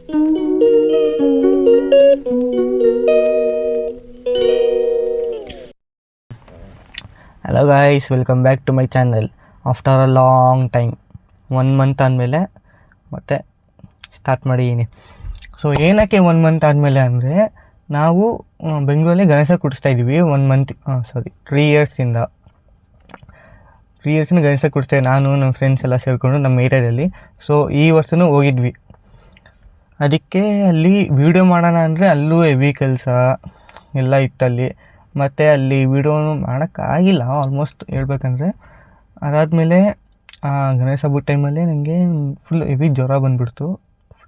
Hello guys, welcome back to my channel. After a long time 1 month ಆದಮೇಲೆ ಮತ್ತೆ start ಮಾಡಿದ್ದೀನಿ. So ಏನಕ್ಕೆ 1 month ಆದಮೇಲೆ ಅಂದರೆ, ನಾವು ಬೆಂಗಳೂರಲ್ಲಿ ಗಣೇಶ ಕೂಡಿಸ್ತಾಯಿದ್ದೀವಿ 3 ಇಯರ್ಸಿಂದ ಗಣೇಶ ಕೂಡಿಸ್ತಾ ನಾನು ನಮ್ಮ ಫ್ರೆಂಡ್ಸ್ ಎಲ್ಲ ಸೇರಿಕೊಂಡು ನಮ್ಮ ಏರಿಯಾದಲ್ಲಿ. ಸೊ ಈ ವರ್ಷವೂ ಹೋಗಿದ್ವಿ. ಅದಕ್ಕೆ ಅಲ್ಲಿ ವೀಡಿಯೋ ಮಾಡೋಣ ಅಂದರೆ ಅಲ್ಲೂ ಹೆವಿ ಕೆಲಸ ಎಲ್ಲ ಇತ್ತಲ್ಲಿ. ಮತ್ತು ಅಲ್ಲಿ ವೀಡಿಯೋನು ಮಾಡೋಕ್ಕಾಗಿಲ್ಲ ಆಲ್ಮೋಸ್ಟ್ ಹೇಳ್ಬೇಕಂದ್ರೆ. ಅದಾದಮೇಲೆ ಗಣೇಶ ಹಬ್ಬದ ಟೈಮಲ್ಲಿ ನನಗೆ ಫುಲ್ ಹೆವಿ ಜ್ವರ ಬಂದುಬಿಡ್ತು.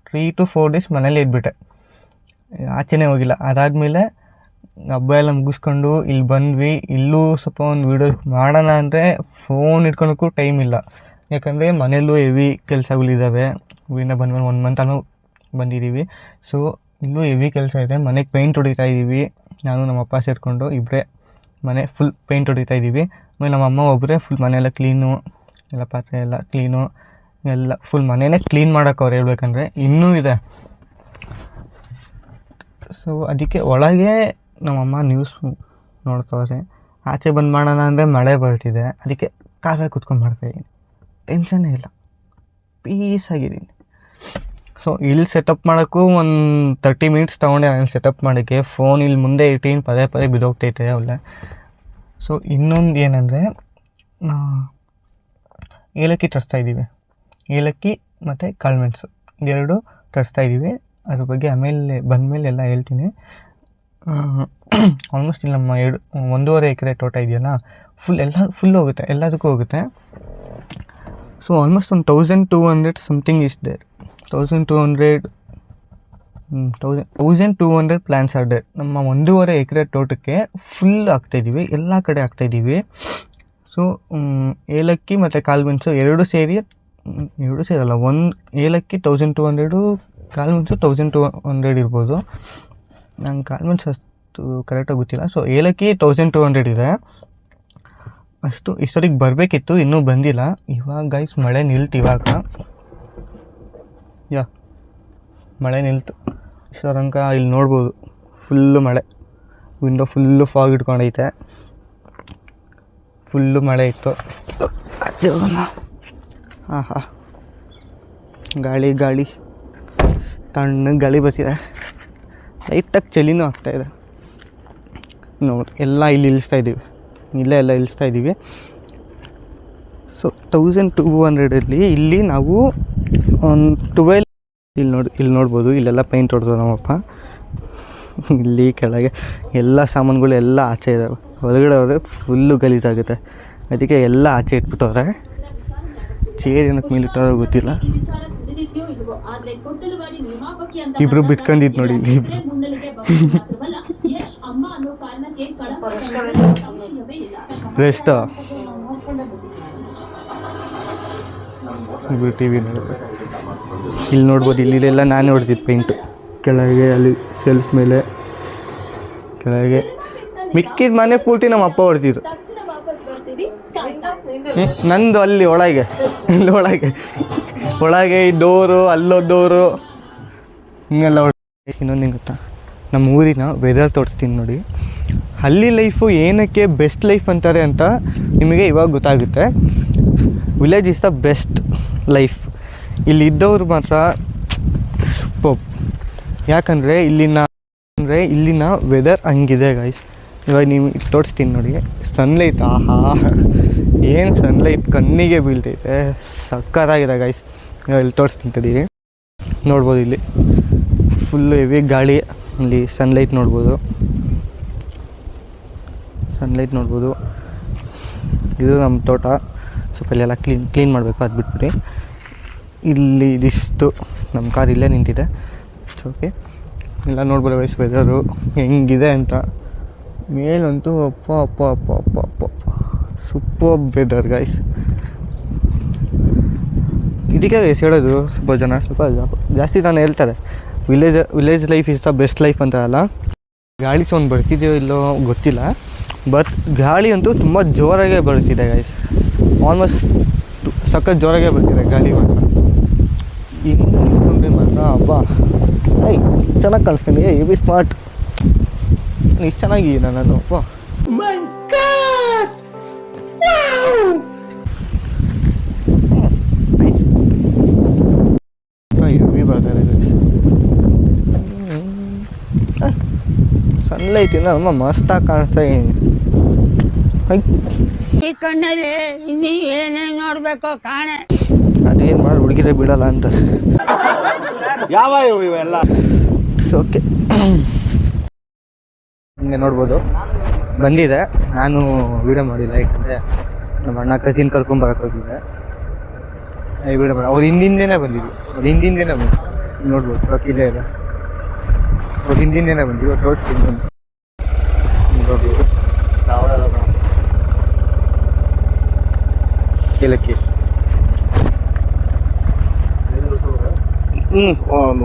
3 to 4 days ಮನೇಲಿ ಇದ್ಬಿಟ್ಟೆ, ಆಚೆನೇ ಹೋಗಿಲ್ಲ. ಅದಾದಮೇಲೆ ಹಬ್ಬ ಎಲ್ಲ ಮುಗಿಸ್ಕೊಂಡು ಇಲ್ಲಿ ಬಂದ್ವಿ. ಇಲ್ಲೂ ಸ್ವಲ್ಪ ಒಂದು ವೀಡಿಯೋ ಮಾಡೋಣ ಅಂದರೆ ಫೋನ್ ಇಟ್ಕೊಳಕ್ಕೂ ಟೈಮ್ ಇಲ್ಲ, ಯಾಕಂದರೆ ಮನೆಯಲ್ಲೂ ಹೆವಿ ಕೆಲಸಗಳಿದ್ದಾವೆ. ಊರಿಂದ ಬಂದಮೇಲೆ 1 ಮಂತ್ ಅನ್ನೋ ಬಂದಿದ್ದೀವಿ. ಸೊ ಇಲ್ಲೂ ಹೆವಿ ಕೆಲಸ ಇದೆ. ಮನೆಗೆ ಪೇಂಟ್ ಹೊಡಿತಾ ಇದ್ದೀವಿ, ನಾನು ನಮ್ಮ ಅಪ್ಪ ಸೇರಿಕೊಂಡು ಇಬ್ಬರೇ ಮನೆ ಫುಲ್ ಪೇಂಟ್ ಹೊಡಿತಾ ಇದ್ದೀವಿ. ಆಮೇಲೆ ನಮ್ಮ ಅಮ್ಮ ಒಬ್ಬರೇ ಫುಲ್ ಮನೆಯೆಲ್ಲ ಕ್ಲೀನು, ಎಲ್ಲ ಪಾತ್ರೆ ಎಲ್ಲ ಕ್ಲೀನು, ಎಲ್ಲ ಫುಲ್ ಮನೆಯೇ ಕ್ಲೀನ್ ಮಾಡೋಕೆ ಅವ್ರು ಹೇಳ್ಬೇಕಂದ್ರೆ ಇನ್ನೂ ಇದೆ. ಸೊ ಅದಕ್ಕೆ ಒಳಗೆ ನಮ್ಮಮ್ಮ ನ್ಯೂಸ್ ನೋಡ್ತವ್ರೆ. ಆಚೆ ಬಂದು ಮಾಡೋಣ ಅಂದರೆ ಮಳೆ ಬರ್ತಿದೆ. ಅದಕ್ಕೆ ಕಾರಲ್ಲಿ ಕುತ್ಕೊಂಡು ಮಾಡ್ತಾಯಿದ್ದೀನಿ, ಟೆನ್ಷನ್ನೇ ಇಲ್ಲ, ಪೀಸಾಗಿದ್ದೀನಿ. ಸೊ ಇಲ್ಲಿ ಸೆಟಪ್ ಮಾಡೋಕ್ಕೂ ಒಂದು 30 minutes ತೊಗೊಂಡೆ ನಾನು ಸೆಟಪ್ ಮಾಡೋಕ್ಕೆ. ಫೋನ್ ಇಲ್ಲಿ ಮುಂದೆ ಇಟ್ಟು ಪದೇ ಪದೇ ಬಿದ್ದೋಗ್ತೈತೆ ಒಳ್ಳೆ. ಸೊ ಇನ್ನೊಂದು ಏನಂದರೆ, ಏಲಕ್ಕಿ ತರಿಸ್ತಾಯಿದ್ದೀವಿ. ಏಲಕ್ಕಿ ಮತ್ತು ಕಾಳುಮೆಣಸು 2 ತರಿಸ್ತಾಯಿದ್ದೀವಿ. ಅದ್ರ ಬಗ್ಗೆ ಆಮೇಲೆ ಬಂದಮೇಲೆ ಎಲ್ಲ ಹೇಳ್ತೀನಿ. ಆಲ್ಮೋಸ್ಟ್ ಇಲ್ಲಿ ನಮ್ಮ 1.5 ಎಕರೆ ತೋಟ ಇದೆಯಲ್ಲ, ಫುಲ್ ಹೋಗುತ್ತೆ, ಎಲ್ಲದಕ್ಕೂ ಹೋಗುತ್ತೆ. ಸೊ ಆಲ್ಮೋಸ್ಟ್ ಒಂದು 1200 something is there. 1200 plants are there. ನಮ್ಮ 1.5 ಎಕರೆ ತೋಟಕ್ಕೆ ಫುಲ್ ಹಾಕ್ತಾಯಿದ್ದೀವಿ, ಎಲ್ಲ ಕಡೆ ಹಾಕ್ತಾಯಿದ್ದೀವಿ. ಸೊ ಏಲಕ್ಕಿ ಮತ್ತು ಕಾಳುಮೆಣಸು 2 ಸೇರಲ್ಲ, ಒಂದು ಏಲಕ್ಕಿ 1200, ಕಾಳುಮೆಣಸು 1200 ಇರ್ಬೋದು. ನಂಗೆ ಕಾಳುಮೆಣಸು ಅಷ್ಟು ಕರೆಕ್ಟಾಗಿ ಗೊತ್ತಿಲ್ಲ. ಸೊ ಏಲಕ್ಕಿ 1200 ಇದೆ. ಅಷ್ಟು ಇಷ್ಟೊತ್ತಿಗೆ ಬರಬೇಕಿತ್ತು, ಇನ್ನೂ ಬಂದಿಲ್ಲ. ಇವಾಗ ಗೈಸ್ ಮಳೆ ನಿಲ್ತು. ಇವಾಗ ಮಳೆ ನಿಲ್ತು. ಇಷ್ಟರಂಕ ಇಲ್ಲಿ ನೋಡ್ಬೋದು ಫುಲ್ಲು ಮಳೆ. ವಿಂಡೋ ಫುಲ್ಲು ಫಾಗ್ ಇಟ್ಕೊಂಡೈತೆ, ಫುಲ್ಲು ಮಳೆ ಇತ್ತು. ಹಾಂ ಗಾಳಿ ತಣ್ಣಗೆ ಗಾಳಿ ಬರ್ತಿದೆ, ಲೈಟಾಗಿ ಚಳಿನೂ ಆಗ್ತಾಯಿದೆ. ನೋಡಿ ಎಲ್ಲ ಇಲ್ಲಿ ಇಳಿಸ್ತಾಯಿದ್ದೀವಿ, ಎಲ್ಲ ಇಳಿಸ್ತಾಯಿದ್ದೀವಿ. ಸೊ 1200 ಇಲ್ಲಿ ನಾವು ಒಂದು 12 ಇಲ್ಲಿ ನೋಡ್ಬೋದು. ಇಲ್ಲೆಲ್ಲ ಪೇಂಟ್ ಹೊಡೆದು ನಮ್ಮಪ್ಪ. ಇಲ್ಲಿ ಕೆಳಗೆ ಎಲ್ಲ ಸಾಮಾನುಗಳು ಎಲ್ಲ ಆಚೆ ಇದ್ದಾವೆ. ಹೊರಗಡೆ ಹೋದರೆ ಫುಲ್ಲು ಗಲೀಜಾಗುತ್ತೆ, ಅದಕ್ಕೆ ಎಲ್ಲ ಆಚೆ ಇಟ್ಬಿಟ್ಟವ್ರೆ. ಚೇರ್ ಏನಕ್ಕೆ ಮೇಲಿಟ್ಟವ್ರೆ ಗೊತ್ತಿಲ್ಲ. ಇಬ್ರು ಬಿಟ್ಕೊಂಡಿದ್ದು ನೋಡಿ ಇಲ್ಲಿ ರೆಸ್ಟ್. ಇಬ್ರು ಟಿ ವಿ ನೋಡೋದು. ಇಲ್ಲಿ ನೋಡ್ಬೋದು, ಇಲ್ಲೆಲ್ಲ ನಾನೇ ಹೊಡೆದಿದ್ದು ಪೇಂಟು. ಕೆಳಗೆ ಅಲ್ಲಿ ಸೆಲ್ಫ್ ಮೇಲೆ ಕೆಳಗೆ ಮಿಕ್ಕಿದ ಮನೆ ಪೂರ್ತಿ ನಮ್ಮ ಅಪ್ಪ ಹೊಡೆದಿದ್ದು. ನಂದು ಅಲ್ಲಿ ಒಳಗೆ ಈ ಡೋರು, ಅಲ್ಲೊಂದು ಡೋರು, ಹಿಂಗೆಲ್ಲ ಇನ್ನೊಂದು ಹೆಂಗೆ ಗೊತ್ತಾ, ನಮ್ಮ ಊರಿನ ವೆದರ್ ತೋರಿಸ್ತೀನಿ ನೋಡಿ. ಹಳ್ಳಿ ಲೈಫು ಏನಕ್ಕೆ ಬೆಸ್ಟ್ ಲೈಫ್ ಅಂತಾರೆ ಅಂತ ನಿಮಗೆ ಇವಾಗ ಗೊತ್ತಾಗುತ್ತೆ. Village is the best life. ಇಲ್ಲಿ ಇದ್ದವ್ರು ಮಾತ್ರ ಸೂಪರ್. ಯಾಕಂದರೆ ಇಲ್ಲಿನ ವೆದರ್ ಹಂಗಿದೆ ಗೈಸ್. ಇವಾಗ ನೀವು ತೋರಿಸ್ತೀನಿ ನೋಡಿ, ಸನ್ಲೈಟ್, ಏನು ಸನ್ಲೈಟ್ ಕಣ್ಣಿಗೆ ಬೀಳ್ತೈತೆ, ಸಕ್ಕತ್ತಾಗಿದೆ ಗೈಸ್. ಇಲ್ಲಿ ತೋರಿಸ್ತೀನಿ ತಡೀರಿ, ನೋಡ್ಬೋದು ಇಲ್ಲಿ ಫುಲ್ಲು ಹೆವಿ ಗಾಳಿ. ಇಲ್ಲಿ ಸನ್ಲೈಟ್ ನೋಡ್ಬೋದು. ಇದು ನಮ್ಮ ತೋಟ. ಸ್ವಲ್ಪ ಇಲ್ಲೆಲ್ಲ ಕ್ಲೀನ್ ಮಾಡಬೇಕು, ಅದು ಬಿಟ್ಬಿಟ್ಟು ಇಲ್ಲಿ ಇದಿಷ್ಟು ನಮ್ಮ ಕಾರ್ ಇಲ್ಲೇ ನಿಂತಿದೆ. ಓಕೆ, ಎಲ್ಲ ನೋಡ್ಬೋದು ಗೈಸ್ ವೆದರು ಹೆಂಗಿದೆ ಅಂತ. ಮೇಲಂತೂ ಅಪ್ಪ ಸೂಪರ್ ವೆದರ್ ಗೈಸ್. ಇದಕ್ಕೆ ಗೈಸ್ ಹೇಳೋದು, ಸ್ವಲ್ಪ ಜಾಸ್ತಿ ನಾನು ಹೇಳ್ತಾರೆ village life is the best life ಅಂತ ಅಲ್ಲ. ಗಾಳಿ ಸೌಂಡ್ ಬರ್ತಿದೆಯೋ ಇಲ್ಲೋ ಗೊತ್ತಿಲ್ಲ, ಬಟ್ ಗಾಳಿ ಅಂತೂ ತುಂಬ ಜೋರಾಗೇ ಬರ್ತಿದೆ ಗೈಸ್. ಆಲ್ಮೋಸ್ಟ್ ಸಖತ್ ಜೋರಾಗೇ ಬರ್ತಿದೆ ಗಾಳಿ ಮಾತ್ರ. ಇನ್ನು ದಾಳಿಂಬೆ ಮರ ಹಬ್ಬ. ಐ ಚೆನ್ನಾಗಿ ಕಾಣಿಸ್ತೀನಿ, ಯು ಬಿ ಸ್ಮಾರ್ಟ್. ಇಷ್ಟು ಚೆನ್ನಾಗಿದ್ದೀನ ನಾನು ಅಪ್ಪ. ನೈಸ್. ಯು ಬಿ ಬರ್ತಾರೆ ಸನ್ಲೈಟಿಂದ ಅಮ್ಮ ಮಸ್ತಾಗಿ ಕಾಣಿಸ್ತಾ ಇದ್ದೀನಿ. ಈ ಕಣ್ಣಲ್ಲಿ ಇನ್ನೀ ಏನೇನು ನೋಡ್ಬೇಕೋ ಕಾಣೆ. ಅದೇನು ಮಾಡಿ ಹುಡುಗಿರೇ ಬಿಡಲ್ಲ ಅಂತಾರೆ. ಯಾವ ಇವೆಲ್ಲ ಓಕೆ, ಹಿಂಗೆ ನೋಡ್ಬೋದು ಬಂದಿದೆ. ನಾನು ವೀಡಿಯೋ ಮಾಡಿಲ್ಲ, ಯಾಕಂದರೆ ನಮ್ಮ ಅಣ್ಣ ಕಸಿನ್ ಕರ್ಕೊಂಬರಕ್ಕೆ ಹೋಗಿದ್ದೆ. ವೀಡಿಯೋ ಮಾಡಿ ಅವ್ರು ಹಿಂದಿಂದೇನೆ ಬಂದಿದ್ವಿ. ಅವ್ರು ಹಿಂದಿಂದೇನೆ ಬಂದು ನೋಡ್ಬೋದು, ರೊಕ್ಕಿದೆ ಇಲ್ಲ, ಅವ್ರು ಹಿಂದಿಂದೇನೆ ಬಂದು ಇವತ್ತು ತೋರಿಸ್ತೀನಿ ಬಂದು ನೋಡ್ಬೋದು. ಏಲಕ್ಕಿ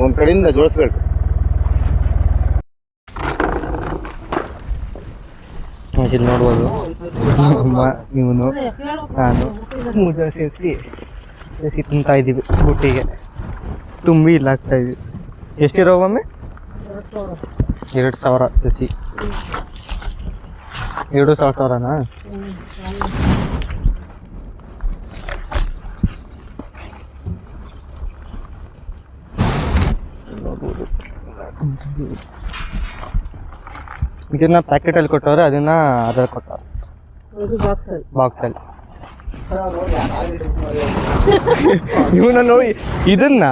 ಒಂದು ಕಡೆಯಿಂದ ಜೋಡಿಸ್ಬೇಕು. ಇಲ್ಲಿ ನೋಡ್ಬೋದು ಇವನು ನಾನು ಮೂರು ಸೇರಿಸಿ ತುಂಬ್ತಾ ಇದ್ದೀವಿ ಬುಟ್ಟಿಗೆ. ತುಂಬಿ ಇಲ್ಲಿ ಹಾಕ್ತಾ ಇದ್ವಿ. ಎಷ್ಟಿರೋ ಒಮ್ಮೆ 2,000 ಸಸಿ. 2,000ನಾ? ಇದನ್ನ ಪ್ಯಾಕೆಟಲ್ಲಿ ಕೊಟ್ಟವ್ರೆ, ಅದನ್ನ ಅದ್ರಲ್ಲಿ ಕೊಟ್ಟವ್ರೆ ಬಾಕ್ಸಲ್ಲಿ. ಇವನನ್ನು ಇದನ್ನ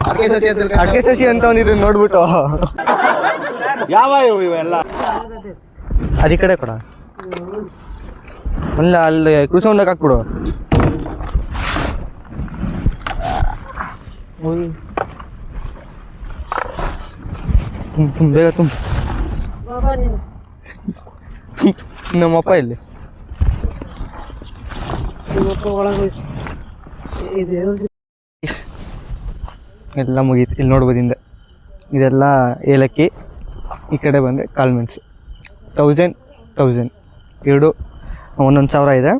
ಅಡಿಕೆ ಸಸಿ ಅಂತ ಒಂದಿದ್ರು ನೋಡ್ಬಿಟ್ಟು ಯಾವ ಇವೆಲ್ಲ ಅದಿ ಕಡೆ ಕೊಡ ಅಲ್ಲ, ಅಲ್ಲಿ ಕುಸೊಂಡಕ್ಕೆ ಹಾಕ್ಬಿಡು. ಬೇಗ ತುಂಬ ನಮ್ಮಪ್ಪ ಇಲ್ಲಿ ಎಲ್ಲ ಮುಗೀತು. ಇಲ್ಲಿ ನೋಡ್ಬೋದು ಹಿಂದೆ ಇದೆಲ್ಲ ಏಲಕ್ಕಿ. ಈ ಕಡೆ ಬಂದರೆ ಕಾಳು ಮೆಣಸು. 1000 ಎರಡು 1,000 ಇದೆ.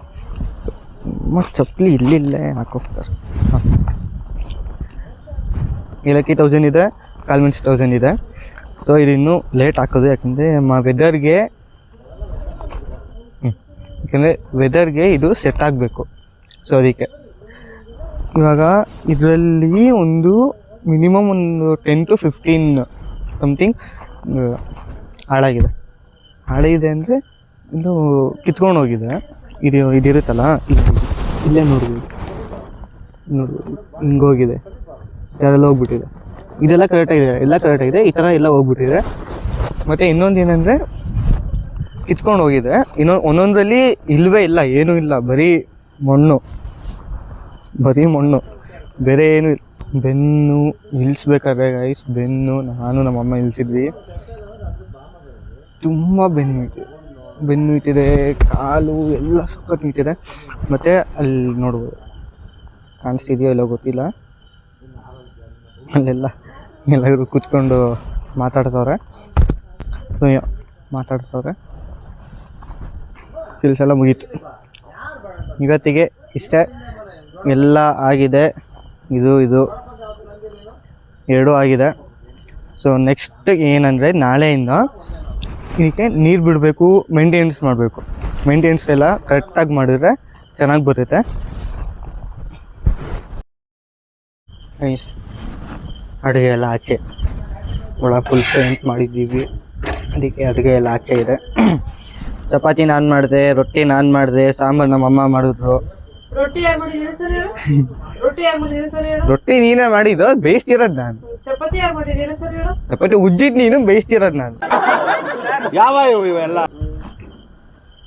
ಮತ್ತು ಚಪ್ಪಲಿ ಇಲ್ಲೇ ಹಾಕೋಗ್ತಾರೆ. ಹಾಂ, ಏಲಕ್ಕಿ 1000 ಇದೆ, ಕಾಳು ಮೆಣಸು 1000 ಇದೆ. ಸೊ ಇದು ಇನ್ನೂ ಲೇಟ್ ಹಾಕೋದು, ಯಾಕಂದರೆ ವೆದರ್ಗೆ ಇದು ಸೆಟ್ ಆಗಬೇಕು. ಸೊ ಅದಕ್ಕೆ ಇವಾಗ ಇದರಲ್ಲಿ ಒಂದು ಮಿನಿಮಮ್ ಒಂದು 10 to 15 ಸಮಥಿಂಗ್ ಹಾಳಾಗಿದೆ ಅಂದರೆ ಇದು ಕಿತ್ಕೊಂಡು ಹೋಗಿದೆ. ಇದಿರುತ್ತಲ್ಲ, ಇಲ್ಲೇ ನೋಡ್ಬೋದು ಹಿಂಗೋಗಿದೆ, ಇದೆಲ್ಲ ಹೋಗ್ಬಿಟ್ಟಿದೆ. ಇದೆಲ್ಲ ಕರೆಕ್ಟಾಗಿದೆ, ಎಲ್ಲ ಕರೆಕ್ಟಾಗಿದೆ. ಈ ಥರ ಎಲ್ಲ ಹೋಗ್ಬಿಟ್ಟಿದೆ. ಮತ್ತು ಇನ್ನೊಂದು ಏನಂದರೆ ಕಿತ್ಕೊಂಡು ಹೋಗಿದೆ. ಒಂದೊಂದರಲ್ಲಿ ಇಲ್ಲವೇ ಇಲ್ಲ, ಏನೂ ಇಲ್ಲ, ಬರೀ ಮಣ್ಣು, ಬೇರೆ ಏನು ಇಲ್ಲ. ಬೆನ್ನು ಇಳಿಸ್ಬೇಕಾದ್ರೆ ಗೈಸ್, ನಾನು ನಮ್ಮಮ್ಮ ಇಳಿಸಿದ್ವಿ. ತುಂಬ ಬೆನ್ನು ಇಟ್ಟಿದೆ, ಕಾಲು ಎಲ್ಲ ಸಖತ್ ನಿಂತಿದೆ. ಮತ್ತು ಅಲ್ಲಿ ನೋಡ್ಬೋದು, ಕಾಣಿಸ್ತಿದೆಯೋ ಎಲ್ಲೋ ಗೊತ್ತಿಲ್ಲ, ಅಲ್ಲೆಲ್ಲ ಎಲ್ಲರೂ ಕೂತ್ಕೊಂಡು ಮಾತಾಡ್ತವ್ರೆ. ಕೆಲಸ ಎಲ್ಲ ಮುಗೀತು. ಇವತ್ತಿಗೆ ಇಷ್ಟೇ, ಎಲ್ಲ ಆಗಿದೆ. ಇದು ಎರಡೂ ಆಗಿದೆ. ಸೊ ನೆಕ್ಸ್ಟ್ ಏನಂದರೆ ನಾಳೆಯಿಂದ ಇದಕ್ಕೆ ನೀರು ಬಿಡಬೇಕು, ಮೇಂಟೆನೆನ್ಸ್ ಮಾಡಬೇಕು. ಮೇಂಟೆನೆನ್ಸ್ ಎಲ್ಲ ಕರೆಕ್ಟಾಗಿ ಮಾಡಿದ್ರೆ ಚೆನ್ನಾಗಿ ಬರುತ್ತೆ. ಅಡುಗೆ ಎಲ್ಲ ಆಚೆ ಒಳ ಫುಲ್ ಪೇಂಟ್ ಮಾಡಿದ್ದೀವಿ, ಅದಕ್ಕೆ ಅಡುಗೆ ಎಲ್ಲ ಆಚೆ ಇದೆ. ಚಪಾತಿ ನಾನು ಮಾಡಿದೆ, ರೊಟ್ಟಿ ನಾನು ಮಾಡಿದೆ, ಸಾಂಬಾರು ನಮ್ಮಮ್ಮ ಮಾಡಿದ್ರು. ರೊಟ್ಟಿ ನೀನೇ ಮಾಡಿದ್ದು, ಬೇಯಿಸ್ತಿರೋದು ನಾನು. ಚಪಾತಿ ಉಜ್ಜಿದ್ ನೀನು, ಬೇಯಿಸ್ತಿರೋದು ನಾನು. ಯಾವ ಇವೆಲ್ಲ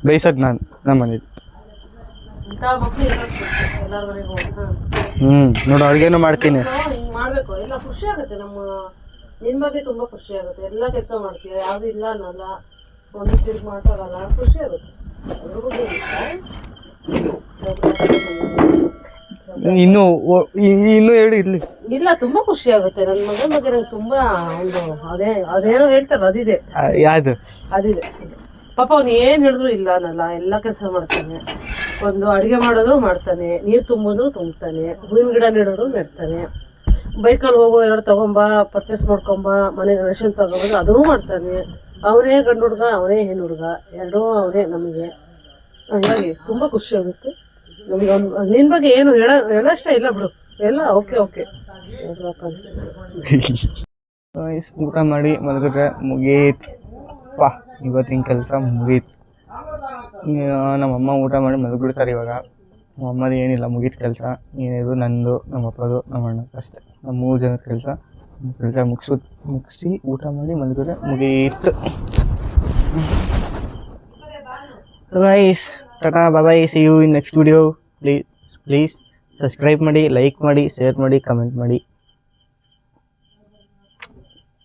ಬೇಯಿಸೋದು ನಾನು ನಮ್ಮ ಮನೇಲಿ. ನೋಡು, ಅಡುಗೆನೂ ಮಾಡ್ತೀನಿ. ಮಾಡ್ಬೇಕು, ಎಲ್ಲ ಖುಷಿ ಆಗುತ್ತೆ. ನಿನ್ ಬಗ್ಗೆ ತುಂಬಾ ಖುಷಿ ಆಗುತ್ತೆ. ಎಲ್ಲ ಕೆಲಸ ಮಾಡ್ತೀವಿ, ಯಾವ್ದು ಇಲ್ಲ ಅನ್ನಲ್ಲ, ಒಂದು ತಿರುಗಿ ಮಾತಾಡಲ್ಲ, ಖುಷಿ ಆಗುತ್ತೆ. ಇನ್ನು ಹೇಳಿ ಇರ್ಲಿ. ಇಲ್ಲ, ತುಂಬಾ ಖುಷಿ ಆಗುತ್ತೆ. ನನ್ನ ಮಗನ ಬಗ್ಗೆ ನಂಗೆ ತುಂಬಾ ಒಂದು ಅದೇನೋ ಹೇಳ್ತಾರೆ, ಅದಿದೆ. ಯಾವ್ದು? ಅದಿದೆ. ಪಾಪ ಅವ್ನು ಏನ್ ಹೇಳಿದ್ರು ಇಲ್ಲ ಅನ್ನಲ್ಲ, ಎಲ್ಲ ಕೆಲಸ ಮಾಡ್ತಾನೆ. ಒಂದು ಅಡಿಗೆ ಮಾಡೋದ್ರು ಮಾಡ್ತಾನೆ, ನೀರು ತುಂಬಿದ್ರು ತುಂಬ್ತಾನೆ, ಹೂವಿನ ಗಿಡ ನೆಡೋದ್ರು ನೆಡ್ತಾನೆ. ಬೈಕಲ್ಲಿ ಹೋಗೋ ಎರಡು ತಗೊಂಬ ಪರ್ಚೇಸ್ ಮಾಡ್ಕೊಂಬ ಮನೆಗೆ ರೇಷನ್ ತಗೊಂಬಂದು ಅದನ್ನೂ ಮಾಡ್ತಾನೆ. ಅವನೇ ಗಂಡು ಹುಡುಗ ಅವನೇ ಹೆಣ್ಣು ಹುಡುಗ ಎರಡೂ ಅವನೇ ನಮಗೆ. ಹಂಗಾಗಿ ತುಂಬ ಖುಷಿ ಆಗುತ್ತೆ ನಮಗೆ. ನಿನ್ನ ಬಗ್ಗೆ ಏನು ಹೇಳೋಷ್ಟ ಇಲ್ಲ ಬಿಡು, ಎಲ್ಲ ಓಕೆ ಓಕೆ. ಊಟ ಮಾಡಿ ಮಲಗಿದ್ರೆ ಮುಗೀತು ಪಾ, ಇವತ್ತಿನ ಕೆಲಸ ಮುಗೀತು. ನಮ್ಮಮ್ಮ ಊಟ ಮಾಡಿ ಮಲಗಿಬಿಡ್ತಾರೆ ಇವಾಗ. ನಮ್ಮಮ್ಮದು ಏನಿಲ್ಲ, ಮುಗೀತು ಕೆಲಸ. ಏನಿದು ನಂದು, ನಮ್ಮ ಅಪ್ಪದು, ನಮ್ಮ ಅಣ್ಣ ಅಷ್ಟೇ. ನಮ್ಮ 3 ಜನದ ಕೆಲಸ ಮುಗಿಸಿ ಊಟ ಮಾಡಿ ಮಲಗಿದ್ರೆ ಮುಗೀತು. Guys tata bye, see you in next video. Please subscribe ಮಾಡಿ, ಲೈಕ್ ಮಾಡಿ, ಶೇರ್ ಮಾಡಿ, ಕಮೆಂಟ್ ಮಾಡಿ.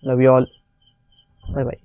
Love you all. Bye bye.